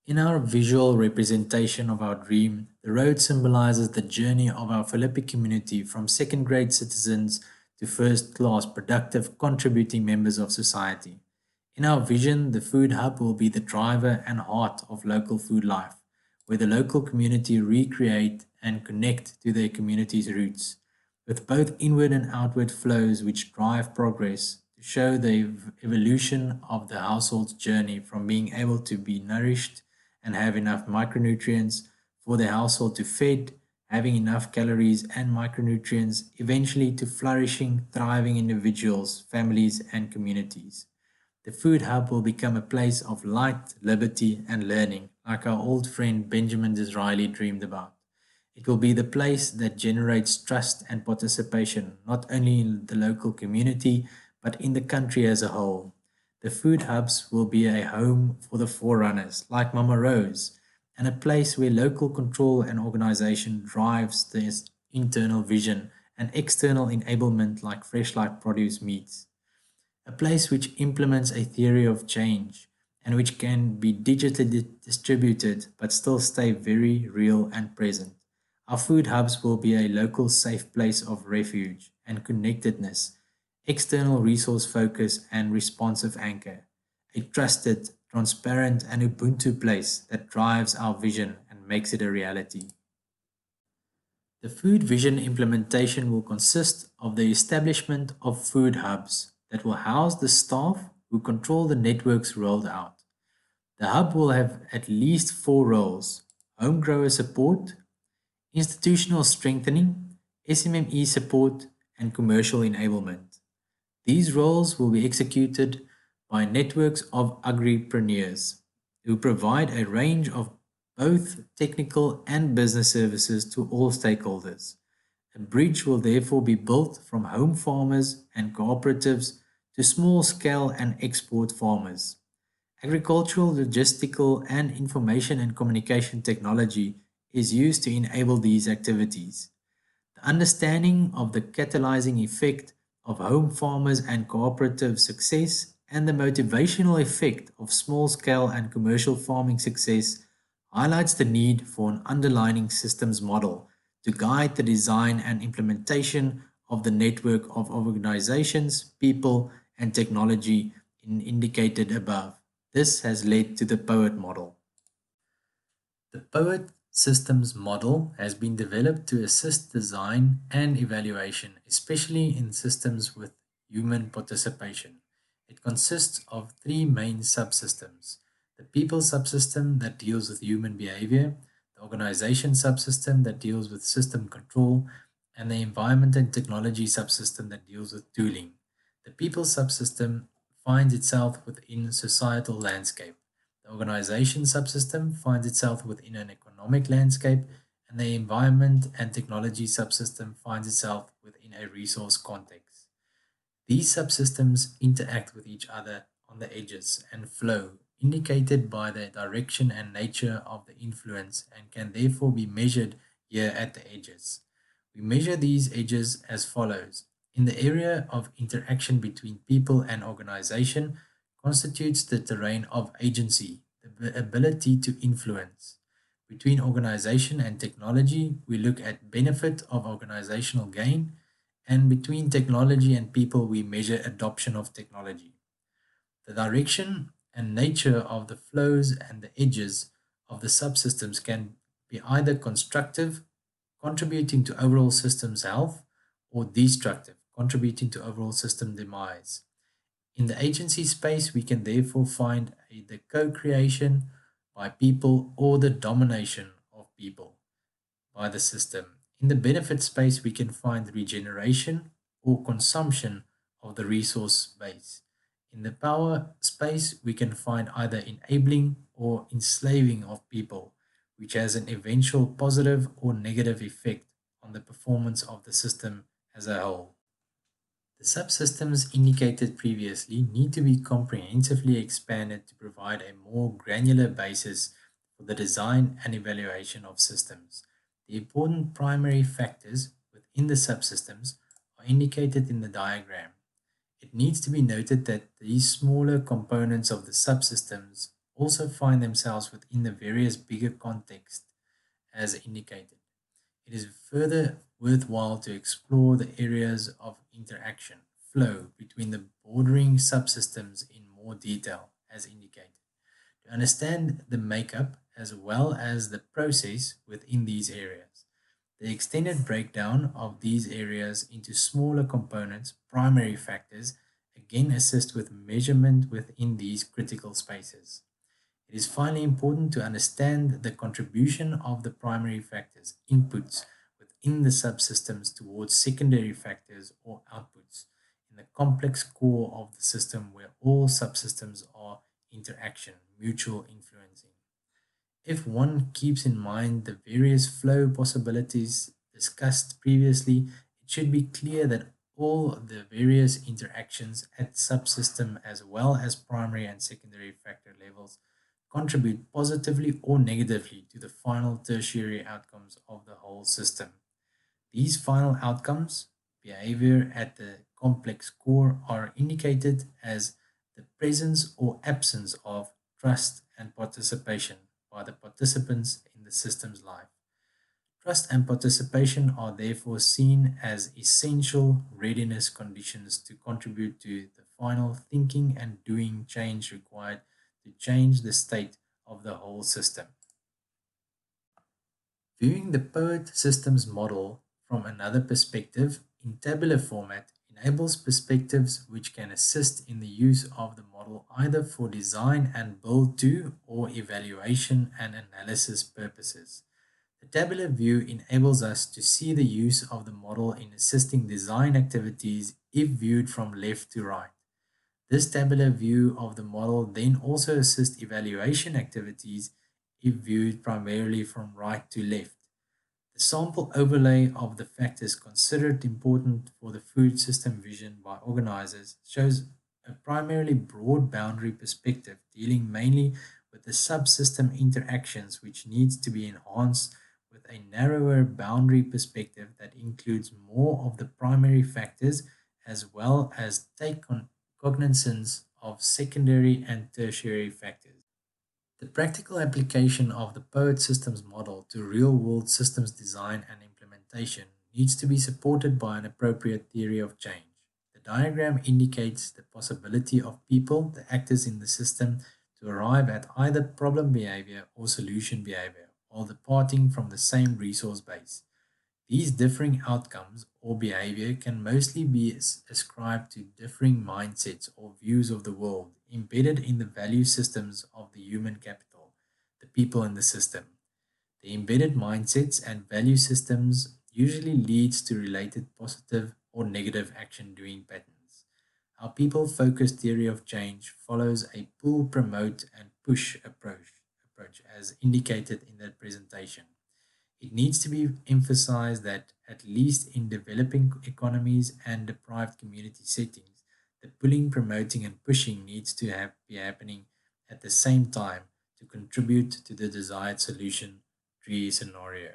In our visual representation of our dream, the road symbolizes the journey of our Philippi community from second grade citizens to first class productive contributing members of society. In our vision, the food hub will be the driver and heart of local food life, where the local community recreate and connect to their community's roots, with both inward and outward flows which drive progress to show the evolution of the household's journey from being able to be nourished and have enough micronutrients for the household to feed, having enough calories and micronutrients, eventually to flourishing, thriving individuals, families, and communities. The food hub will become a place of light, liberty, and learning, like our old friend Benjamin Disraeli dreamed about. It will be the place that generates trust and participation, not only in the local community, but in the country as a whole. The food hubs will be a home for the forerunners, like Mama Rose, and a place where local control and organization drives this internal vision and external enablement like Fresh Life Produce meets. A place which implements a theory of change and which can be digitally distributed but still stay very real and present. Our food hubs will be a local safe place of refuge and connectedness, external resource focus and responsive anchor, a trusted, transparent and Ubuntu place that drives our vision and makes it a reality. The food vision implementation will consist of the establishment of food hubs that will house the staff who control the networks rolled out. The hub will have at least four roles: home grower support, institutional strengthening, SMME support, and commercial enablement. These roles will be executed by networks of agripreneurs who provide a range of both technical and business services to all stakeholders. A bridge will therefore be built from home farmers and cooperatives to small scale and export farmers. Agricultural, logistical, and information and communication technology is used to enable these activities. The understanding of the catalyzing effect of home farmers and cooperative success and the motivational effect of small scale and commercial farming success highlights the need for an underlying systems model to guide the design and implementation of the network of organizations, people, and technology indicated above. This has led to the POET model. The POET systems model has been developed to assist design and evaluation, especially in systems with human participation. It consists of three main subsystems: the people subsystem that deals with human behavior, the organization subsystem that deals with system control, and the environment and technology subsystem that deals with tooling. The people subsystem finds itself within societal landscape. The organization subsystem finds itself within an economic landscape, and the environment and technology subsystem finds itself within a resource context. These subsystems interact with each other on the edges and flow, indicated by the direction and nature of the influence, and can therefore be measured here at the edges. We measure these edges as follows. In the area of interaction between people and organization constitutes the terrain of agency, the ability to influence. Between organization and technology, we look at benefit of organizational gain, and between technology and people, we measure adoption of technology. The direction and nature of the flows and the edges of the subsystems can be either constructive, contributing to overall systems health, or destructive, contributing to overall system demise. In the agency space, we can therefore find the co-creation by people or the domination of people by the system. In the benefit space, we can find regeneration or consumption of the resource base. In the power space, we can find either enabling or enslaving of people, which has an eventual positive or negative effect on the performance of the system as a whole. The subsystems indicated previously need to be comprehensively expanded to provide a more granular basis for the design and evaluation of systems. The important primary factors within the subsystems are indicated in the diagram. It needs to be noted that these smaller components of the subsystems also find themselves within the various bigger contexts as indicated. It is further worthwhile to explore the areas of interaction, flow between the bordering subsystems in more detail as indicated. To understand the makeup as well as the process within these areas. The extended breakdown of these areas into smaller components, primary factors, again assist with measurement within these critical spaces. It is finally important to understand the contribution of the primary factors, inputs, within the subsystems towards secondary factors or outputs in the complex core of the system where all subsystems are interaction, mutual influencing. If one keeps in mind the various flow possibilities discussed previously, it should be clear that all the various interactions at subsystem as well as primary and secondary factor levels contribute positively or negatively to the final tertiary outcomes of the whole system. These final outcomes, behavior at the complex core, are indicated as the presence or absence of trust and participation by the participants in the system's life. Trust and participation are therefore seen as essential readiness conditions to contribute to the final thinking and doing change required to change the state of the whole system. Viewing the poet systems model from another perspective in tabular format enables perspectives which can assist in the use of the model either for design and build to or evaluation and analysis purposes. The tabular view enables us to see the use of the model in assisting design activities if viewed from left to right. This tabular view of the model then also assists evaluation activities if viewed primarily from right to left. The sample overlay of the factors considered important for the food system vision by organizers shows a primarily broad boundary perspective dealing mainly with the subsystem interactions which needs to be enhanced with a narrower boundary perspective that includes more of the primary factors as well as cognizance of secondary and tertiary factors. The practical application of the Poet systems model to real world systems design and implementation needs to be supported by an appropriate theory of change. The diagram indicates the possibility of people, the actors in the system, to arrive at either problem behavior or solution behavior while departing from the same resource base. These differing outcomes or behavior can mostly be ascribed to differing mindsets or views of the world embedded in the value systems of the human capital, the people in the system. The embedded mindsets and value systems usually leads to related positive or negative action doing patterns. Our people focused theory of change follows a pull, promote, and push approach as indicated in that presentation. It needs to be emphasized that, at least in developing economies and deprived community settings, the pulling, promoting, and pushing needs to be happening at the same time to contribute to the desired solution tree scenario.